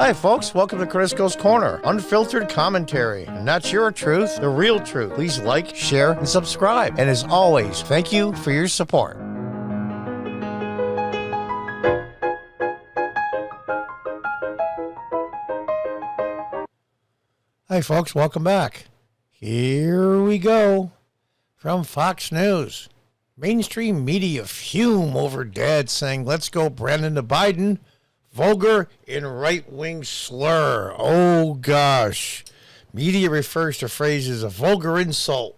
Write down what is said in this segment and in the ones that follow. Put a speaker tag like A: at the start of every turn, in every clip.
A: Hi folks, welcome to Crisco's Corner. Unfiltered commentary. And not your truth, the real truth. Please like, share, and subscribe. And as always, thank you for your support. Hi folks, welcome back. Here we go. From Fox News. Mainstream media fume over dad saying, "Let's go Brandon to Biden." Vulgar and right-wing slur. Oh, gosh. Media refers to phrases a vulgar insult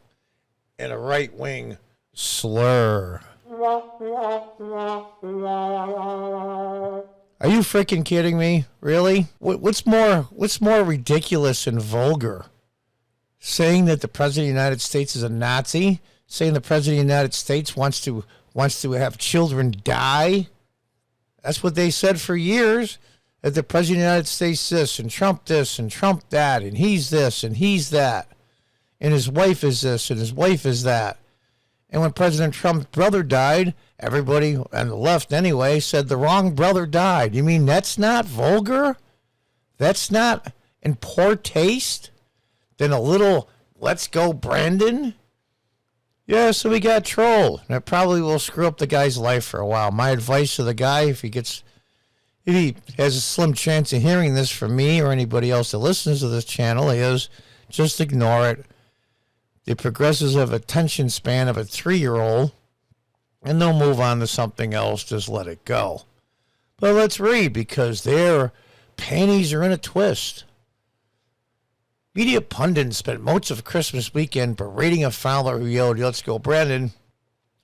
A: and a right-wing slur. Are you freaking kidding me? Really? What's more ridiculous and vulgar? Saying that the President of the United States is a Nazi? Saying the President of the United States wants to have children die? That's what they said for years, that the President of the United States this and Trump that, and he's this and he's that, and his wife is this and his wife is that. And when President Trump's brother died, everybody on the left anyway said the wrong brother died. You mean that's not vulgar? That's not in poor taste? Then a little, "Let's go Brandon"? Yeah, so we got trolled. And it probably will screw up the guy's life for a while. My advice to the guy, if he has a slim chance of hearing this from me or anybody else that listens to this channel, is just ignore it. The progressive attention span of a 3-year-old, and they'll move on to something else. Just let it go. But let's read, because their panties are in a twist. Media pundits spent most of Christmas weekend berating a fowler who yelled, "Let's go Brandon,"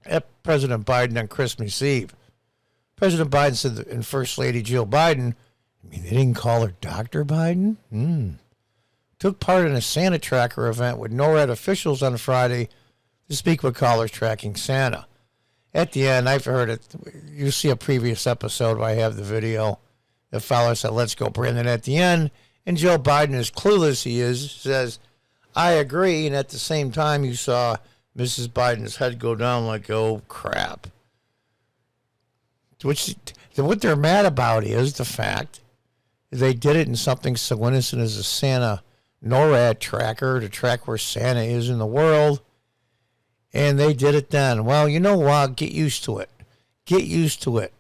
A: at President Biden on Christmas Eve. President Biden said, and First Lady Jill Biden, they didn't call her Dr. Biden? Took part in a Santa tracker event with NORAD officials on Friday to speak with callers tracking Santa. At the end, I've heard it. You see a previous episode where I have the video. The fowler said, "Let's go Brandon," at the end. And Joe Biden, as clueless he is, says, "I agree." And at the same time, you saw Mrs. Biden's head go down like, "Oh, crap." What they're mad about is the fact they did it in something so innocent as a Santa NORAD tracker to track where Santa is in the world. And they did it then. Well, you know what? Get used to it. Get used to it.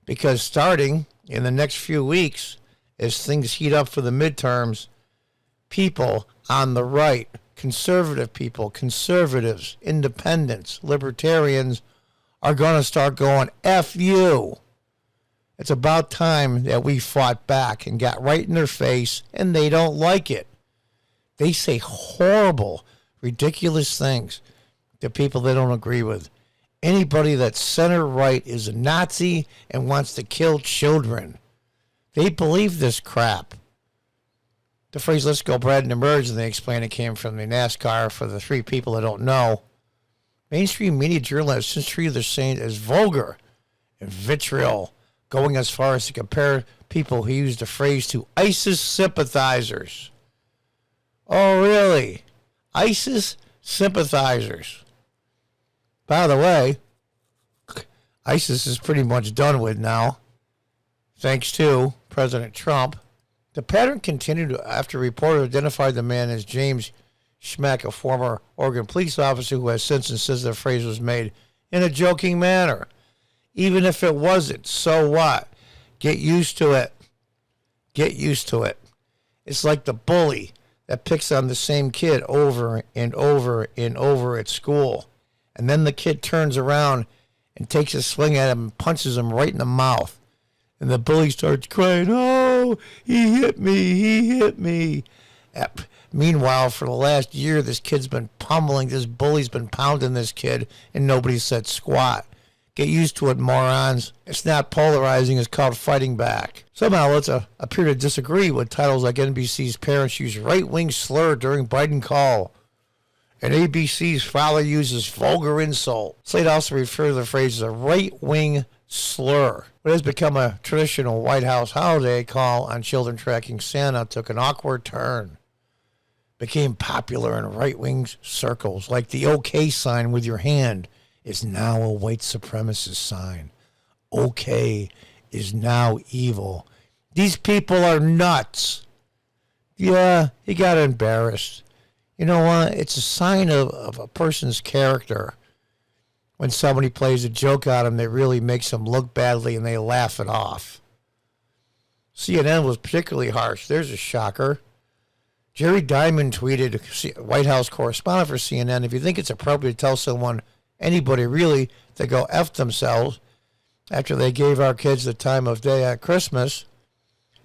A: Because starting in the next few weeks, as things heat up for the midterms, people on the right, conservative people, conservatives, independents, libertarians, are going to start going, "F you." It's about time that we fought back and got right in their face, and they don't like it. They say horrible, ridiculous things to people they don't agree with. Anybody that's center-right is a Nazi and wants to kill children. They believe this crap. The phrase "let's go Brandon" emerged, and they explain it came from the NASCAR. For the 3 people that don't know, mainstream media journalists since treated the saint as vulgar and vitriol, going as far as to compare people who used the phrase to ISIS sympathizers. Oh, really? ISIS sympathizers. By the way, ISIS is pretty much done with now, thanks to President Trump. The pattern continued after reporters identified the man as James Schmeck, a former Oregon police officer who has since insisted the phrase was made in a joking manner. Even if it wasn't, so what? Get used to it. Get used to it. It's like the bully that picks on the same kid over and over and over at school. And then the kid turns around and takes a swing at him and punches him right in the mouth. And the bully starts crying, "Oh, he hit me, he hit me." Meanwhile, for the last year, this bully's been pounding this kid, and nobody said squat. Get used to it, morons. It's not polarizing, it's called fighting back. Somehow, let's appear to disagree with titles like NBC's parents use right-wing slur during Biden call, and ABC's Fowler uses vulgar insult. Slate also referred to the phrase as a right-wing slur. What has become a traditional White House holiday call on children tracking Santa took an awkward turn. Became popular in right-wing circles, like the OK sign with your hand is now a white supremacist sign. OK is now evil. These people are nuts. Yeah, he got embarrassed. You know what? It's a sign of a person's character. When somebody plays a joke on them that really makes them look badly and they laugh it off. CNN was particularly harsh. There's a shocker. Jerry Diamond tweeted, White House correspondent for CNN, if you think it's appropriate to tell someone, anybody really, to go F themselves after they gave our kids the time of day at Christmas,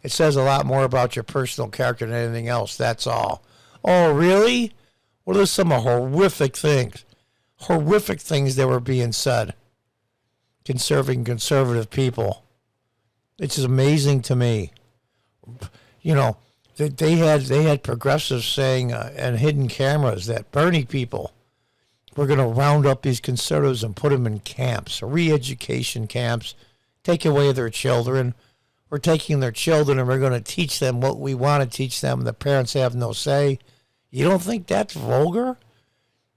A: it says a lot more about your personal character than anything else. That's all. Oh, really? Well, there's some horrific things that were being said concerning conservative people. It's amazing to me. You know, they had progressives saying and hidden cameras that Bernie people were going to round up these conservatives and put them in camps, re-education camps, take away their children. We're taking their children and we're going to teach them what we want to teach them. The parents have no say. You don't think that's vulgar?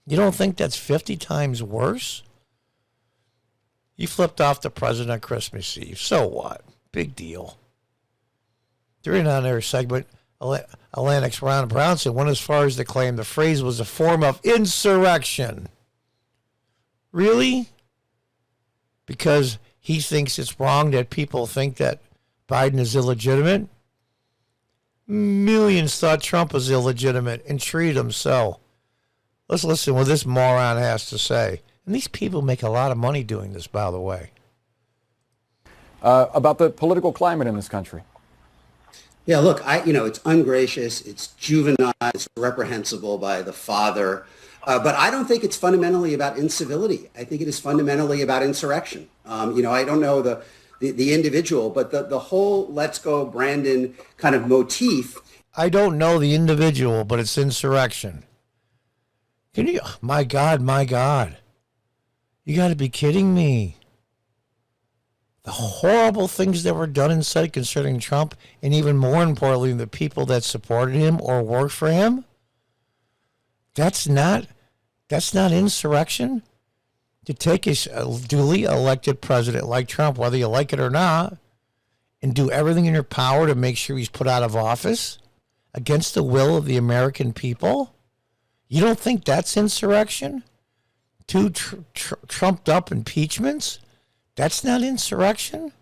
A: You don't think that's 50 times worse? You flipped off the president on Christmas Eve. So what? Big deal. During on their segment, Atlantic's Ron Brownson went as far as to claim the phrase was a form of insurrection. Really? Because he thinks it's wrong that people think that Biden is illegitimate? Millions thought Trump was illegitimate and treated him so. Let's listen to what this moron has to say. And these people make a lot of money doing this, by the way.
B: About the political climate in this country.
C: Yeah, look, it's ungracious, it's juvenile, it's reprehensible by the father. But I don't think it's fundamentally about incivility. I think it is fundamentally about insurrection. I don't know the individual, but the whole let's go Brandon kind of motif.
A: I don't know the individual, but it's insurrection. Can you, my God, you got to be kidding me. The horrible things that were done and said concerning Trump, and even more importantly, the people that supported him or worked for him, that's not insurrection. To take a duly elected president like Trump, whether you like it or not, and do everything in your power to make sure he's put out of office against the will of the American people, you don't think that's insurrection? Two trumped up impeachments? That's not insurrection?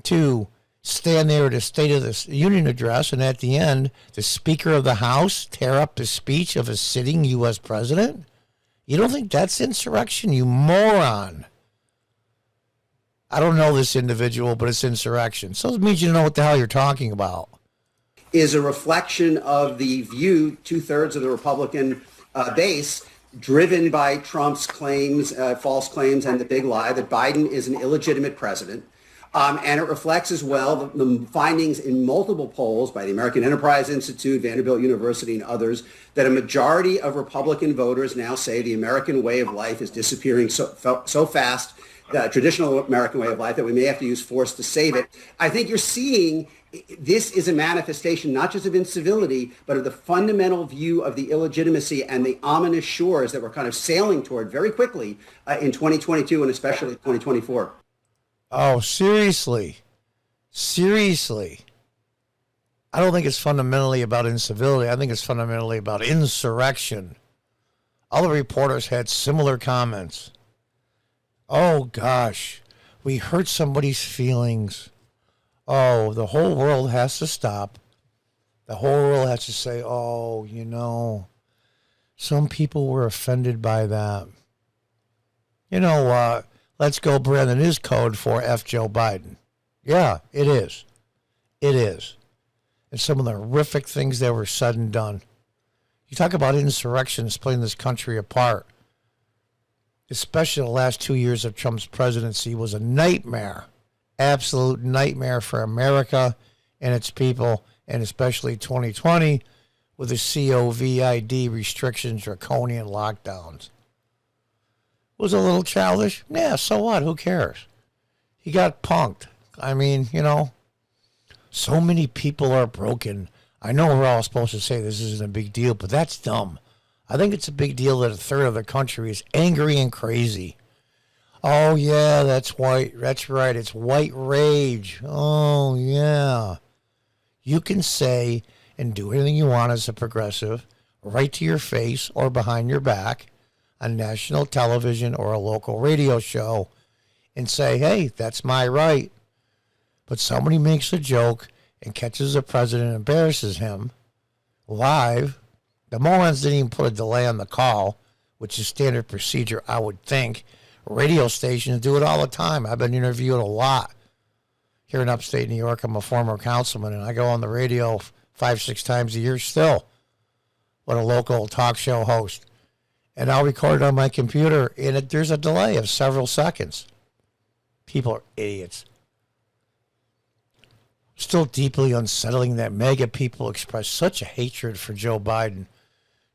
A: To stand there at a State of the Union address and at the end, the Speaker of the House tear up the speech of a sitting U.S. president? You don't think that's insurrection, you moron? I don't know this individual, but it's insurrection. So it means you know what the hell you're talking about.
C: Is a reflection of the view, 2/3 of the Republican base, driven by Trump's claims, false claims, and the big lie that Biden is an illegitimate president. And it reflects as well the findings in multiple polls by the American Enterprise Institute, Vanderbilt University, and others, that a majority of Republican voters now say the American way of life is disappearing so fast, the traditional American way of life, that we may have to use force to save it. I think you're seeing this is a manifestation not just of incivility, but of the fundamental view of the illegitimacy and the ominous shores that we're kind of sailing toward very quickly in 2022 and especially 2024.
A: Oh, seriously. Seriously. I don't think it's fundamentally about incivility. I think it's fundamentally about insurrection. All the reporters had similar comments. Oh, gosh. We hurt somebody's feelings. Oh, the whole world has to stop. The whole world has to say, oh, some people were offended by that. You know what? Let's go, Brandon, is code for F. Joe Biden. Yeah, it is. It is. And some of the horrific things that were said and done. You talk about insurrection splitting this country apart. Especially the last 2 years of Trump's presidency was a nightmare. Absolute nightmare for America and its people, and especially 2020 with the COVID restrictions, draconian lockdowns. Was a little childish? Yeah, so what? Who cares? He got punked. I mean, so many people are broken. I know we're all supposed to say this isn't a big deal, but that's dumb. I think it's a big deal that a third of the country is angry and crazy. Oh, yeah, that's white. That's right. It's white rage. Oh, yeah. You can say and do anything you want as a progressive, right to your face or behind your back on national television or a local radio show and say, hey, that's my right. But somebody makes a joke and catches the president and embarrasses him live. The morons didn't even put a delay on the call, which is standard procedure, I would think. Radio stations do it all the time. I've been interviewed a lot. Here in upstate New York, I'm a former councilman, and I go on the radio 5-6 times a year still with a local talk show host. And I'll record it on my computer, and there's a delay of several seconds. People are idiots. Still deeply unsettling that MAGA people express such a hatred for Joe Biden.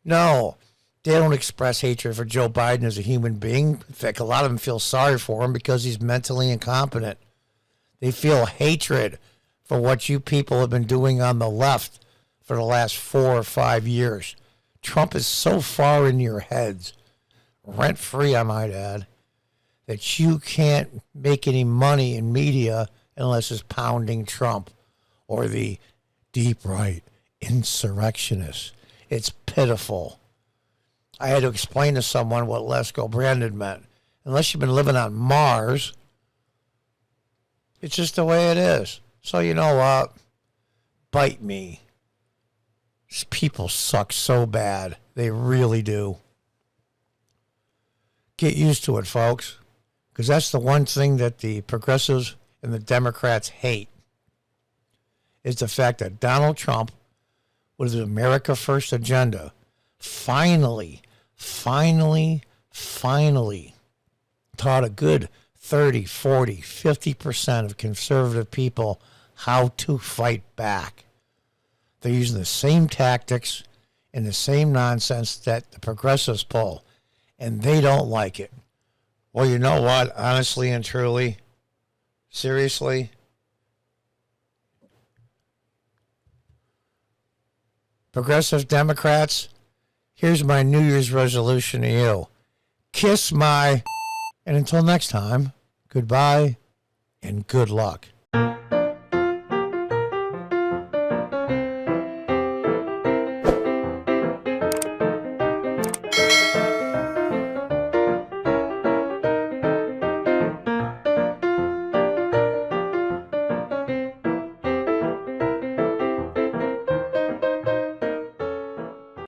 A: No, they don't express hatred for Joe Biden as a human being. In fact, a lot of them feel sorry for him because he's mentally incompetent. They feel hatred for what you people have been doing on the left for the last 4 or 5 years. Trump is so far in your heads, rent-free, I might add, that you can't make any money in media unless it's pounding Trump or the deep right insurrectionists. It's pitiful. I had to explain to someone what Lesko branded meant. Unless you've been living on Mars, it's just the way it is. So you know what? Bite me. These people suck so bad. They really do. Get used to it, folks. Because that's the one thing that the progressives and the Democrats hate, is the fact that Donald Trump, with his America First agenda, finally taught a good 30, 40, 50% of conservative people how to fight back. They're using the same tactics and the same nonsense that the progressives pull, and they don't like it. Well, you know what? Honestly and truly, seriously, progressive Democrats, here's my New Year's resolution to you. Kiss my... And until next time, goodbye and good luck.